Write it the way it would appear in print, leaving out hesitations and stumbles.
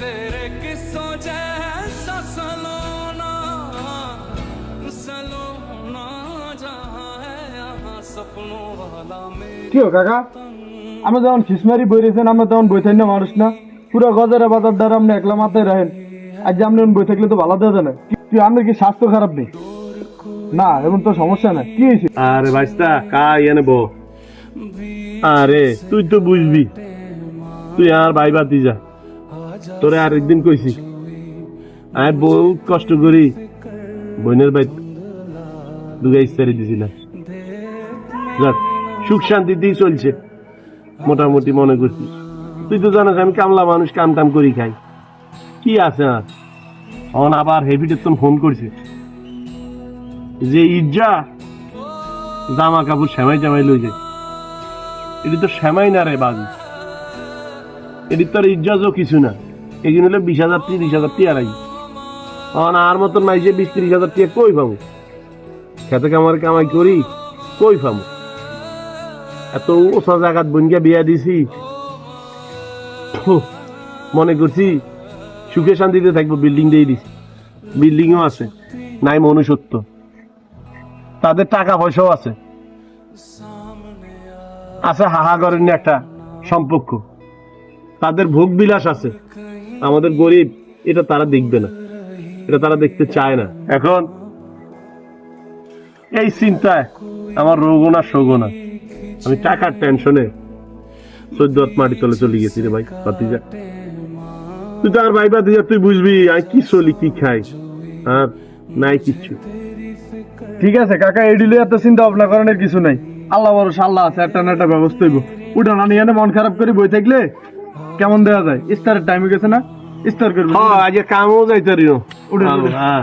तेरे किस्सों जैसा सलोना सलोना जहाँ है यहाँ सपनों वाला मेरी কি কাকা আমরা যখন খিসমারি বই রেছেন আমরা তখন বই থাকি না মানুষ না পুরো গজারে বাজার দ্বারা আপনি একলা মাথায় রাখেন আজ আপনি বই থাকলে তো ভালো দেওয়া যায় না তুই আপনার কি স্বাস্থ্য খারাপ নেই না এমন তো সমস্যা না কি হয়েছে আরে ভাইস্তা কাই এনে বো আরে তুই তো বুঝবি তুই আর ভাই বাতি যা তোরে আর একদিন কইছি আমি বহুত কষ্ট করি বোনের ভাই দুগা ইস্তারি দিছিলাম যাক সুখ শান্তি দিয়ে চলছে মোটামুটি মনে করছি তুই তো জানিস আমি কামলা মানুষ কাম টাম করি খাই কি আছে আর এখন আবার হেভিটের তো ফোন করছে যে ইজ্জা জামা কাপড় শ্যামাই জামাই লই যায় এটি তো শ্যামাই না রে বাবু এটি তোর ইজ্জাজও কিছু না এগুলো হলো 20,000 30,000 টিয়া রাখি এখন আর মতন মাইছে 20-30,000 টিয়া কই পাবো খেতে কামার কামাই করি কই পাবো এত ওসা জায়গাত বনগা বিয়া দিছি মনে করছি সুখে শান্তিতে থাকবো বিল্ডিং দিয়ে দিছি বিল্ডিংও আছে নাই মনুষ্যত্ব তাদের টাকা পয়সাও আছে আছে হাহাগরের একটা সম্পর্ক তাদের ভোগ বিলাস আছে আমাদের গরিব এটা তারা দেখবে না এটা তারা দেখতে চায় না এখন এই চিন্তায় আমার রোগও না শোগও না আমি টাকার টেনশনে 14 মাটি তলে চলে গেছি রে ভাই ভাতিজা তুই তো আর ভাই ভাতিজা তুই বুঝবি আমি কি চলি কি খাই আর নাই কিচ্ছু ঠিক আছে কাকা এডিলে এত চিন্তা ভাবনা করার কিছু নাই আল্লাহ ভরসা আল্লাহ আছে একটা না একটা ব্যবস্থা হইব উঠা না নিয়ে মন খারাপ করে বই থাকলে কেমন দেওয়া যায় ইস্তারের টাইম গেছে না ইস্তার করবে হ্যাঁ আজকে কামও যাইতে রিও উঠে হ্যাঁ